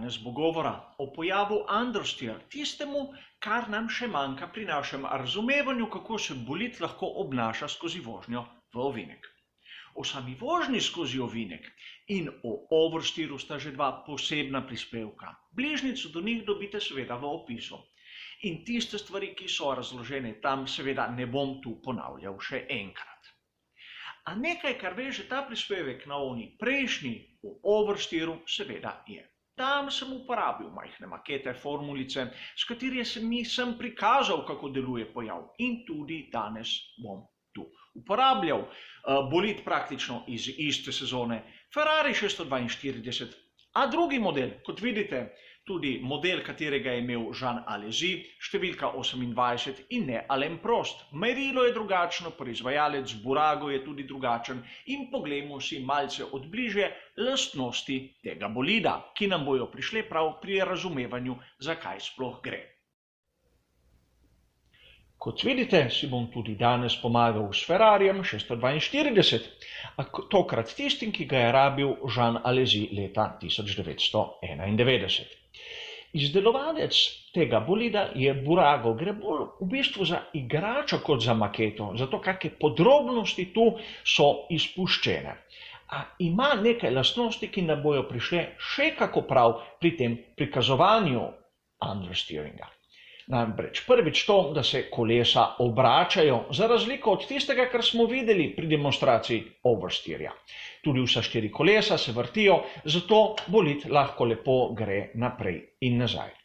danes bo govora o pojavu understeer, tistemu, kar nam še manjka pri našem razumevanju, kako se bolid lahko obnaša skozi vožnjo v ovinek. O sami vožnji skozi ovinek in o oversteeru sta že dva posebna prispevka. Bližnjico do njih dobite seveda v opisu. In tiste stvari, ki so razložene tam, seveda ne bom tu ponavljal še enkrat. A nekaj, kar veže ta prispevek na oni prejšnji o oversteeru, seveda je. Tam sem uporabil majhne makete, formulice, s katerimi sem prikazal, kako deluje pojav. In tudi danes bom tu uporabljal bolid praktično iz iste sezone Ferrari 642, a drugi model, kot vidite, tudi model, katerega je imel Jean Alesi, številka 28 in ne Alain Prost. Merilo je drugačno, proizvajalec Burago je tudi drugačen in poglejmo si malce od bližje lastnosti tega bolida, ki nam bojo prišle prav pri razumevanju, zakaj sploh gre. Kot vidite, si bom tudi danes pomagal s Ferrarijem 642, a tokrat tistim, ki ga je rabil Jean Alesi leta 1991. Izdelovalec tega bolida je Burago, gre bolj v bistvu za igračo kot za maketo, zato kakšne podrobnosti tu so izpuščene. A ima nekaj lastnosti, ki nam bojo prišle še kako prav pri tem prikazovanju understeeringa. Namreč prvič to, da se kolesa obračajo, za razliko od tistega, kar smo videli pri demonstraciji oversteerja. Tudi vsa 4 kolesa se vrtijo, zato bolid lahko lepo gre naprej in nazaj.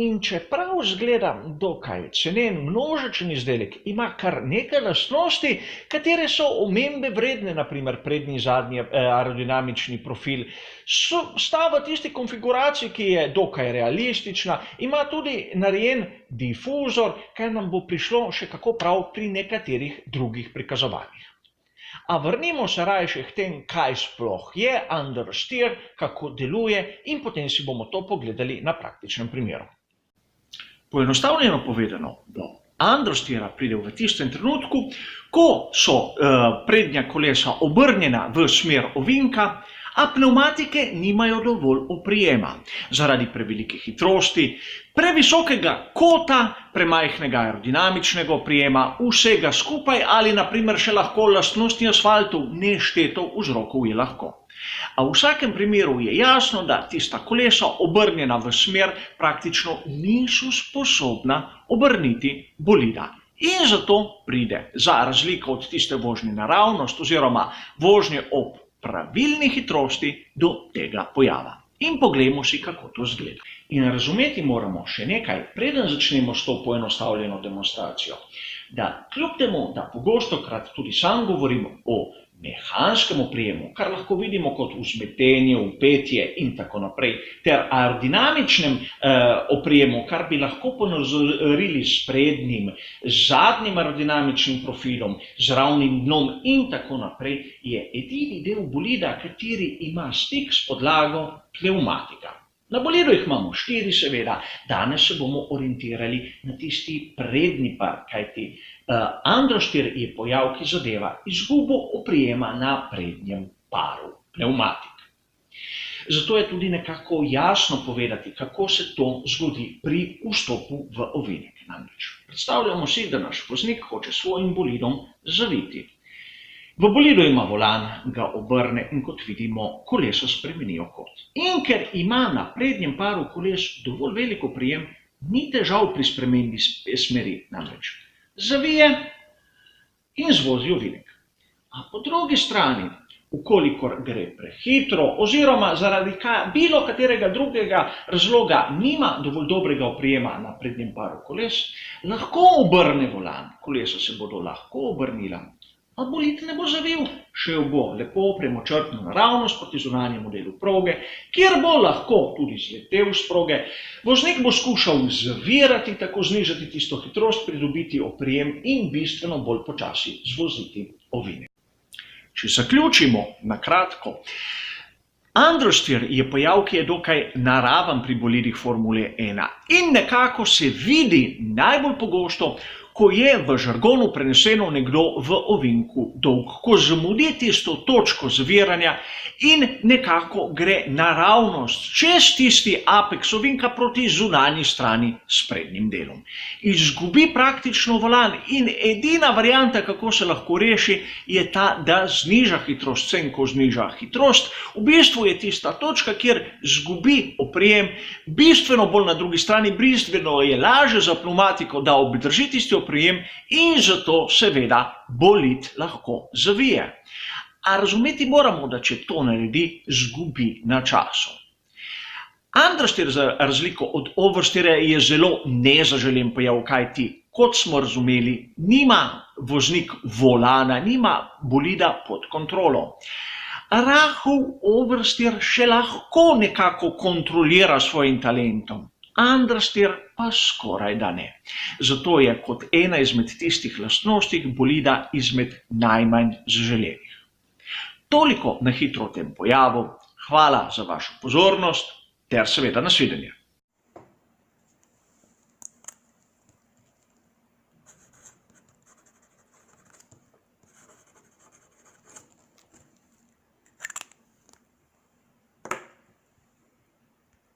In čeprav zgleda dokaj cenen množičen izdelek, ima kar nekaj lastnosti, katere so omembe vredne, naprimer prednji, zadnji aerodinamični profil, sta v tisti konfiguraciji, ki je dokaj realistična, ima tudi narejen difuzor, kar nam bo prišlo še kako prav pri nekaterih drugih prikazovanjih. A vrnimo se raje k tem, kaj sploh je understeer, kako deluje in potem si bomo to pogledali na praktičnem primeru. Poenostavljeno povedano, do understeera pride v tistem trenutku, ko so prednja kolesa obrnjena v smer ovinka, a pnevmatike nimajo dovolj oprijema. Zaradi prevelike hitrosti, previsokega kota, premajhnega aerodinamičnega oprijema, vsega skupaj ali naprimer še lahko lastnosti asfaltov, nešteto vzrokov je lahko. A v vsakem primeru je jasno, da tista kolesa obrnjena v smer praktično niso sposobna obrniti bolida. In zato pride, za razliko od tiste vožnje naravnost oziroma vožnje ob pravilni hitrosti, do tega pojava. In poglejmo si, kako to zgleda. In razumeti moramo še nekaj, preden začnemo s to poenostavljeno demonstracijo, da kljub temu, da pogostokrat tudi sam govorim o mehanskem oprijemu, kar lahko vidimo kot vzmetenje, vpetje in tako naprej, ter aerodinamičnem oprijemu, kar bi lahko ponazorili s prednjim, zadnjim aerodinamičnim profilom, z ravnim dnom in tako naprej, je edini del bolida, kateri ima stik s podlago, pnevmatika. Na bolidu jih imamo 4 seveda, danes se bomo orientirali na tisti prednji par, kajti understeer je pojav, ki zadeva izgubo oprijema na prednjem paru pnevmatik. Zato je tudi nekako jasno povedati, kako se to zgodi pri vstopu v ovinek. Namreč predstavljamo si, da naš voznik hoče svojim bolidom zaviti. V bolidu ima volan, ga obrne in kot vidimo, kolesa spremenijo kot. In ker ima na prednjem paru koles dovolj velik oprijem, ni težav pri spremembi smeri, namreč zavije in zvozi ovinek. A po drugi strani, ukolikor gre prehitro oziroma zaradi bilo katerega drugega razloga nima dovolj dobrega oprijema na prednjem paru koles, lahko obrne volan, kolesa se bodo lahko obrnila, a bolid ne bo zavil, šel bo lepo premočrtno naravnost proti zunanjemu delu proge, kjer bo lahko tudi zletel s proge. Voznik bo skušal zavirati, tako znižati tisto hitrost, pridobiti oprijem in bistveno bolj počasi zvoziti ovinek. Če zaključimo na kratko, understeer je pojav, ki je dokaj naraven pri bolidih Formule 1 in nekako se vidi najbolj pogosto, ko je v žargonu preneseno nekdo v ovinku dolg, ko zamudi tisto točko zaviranja in nekako gre naravnost čez tisti apeks ovinka proti zunanji strani s prednjim delom. Izgubi praktično volan in edina varianta, kako se lahko reši, je ta, da zniža hitrost. Ko zniža hitrost, v bistvu je tista točka, kjer zgubi oprijem, bistveno bolj na drugi strani, bistveno je lažje za pneumatiko, da obdrži tisti oprijem in zato seveda bolid lahko zavije. A razumeti moramo, da če to naredi, zgubi na času. Understeer za razliko od oversteerja je zelo nezaželen pojav, kajti, kot smo razumeli, nima voznik volana, nima bolida pod kontrolo. Rahel oversteer še lahko nekako kontrolira s svojim talentom, understeer pa skoraj da ne. Zato je kot ena izmed tistih lastnosti bolida izmed najmanj zaželenih. Toliko na hitro o tem pojavu. Hvala za vašo pozornost ter seveda nasvidenje.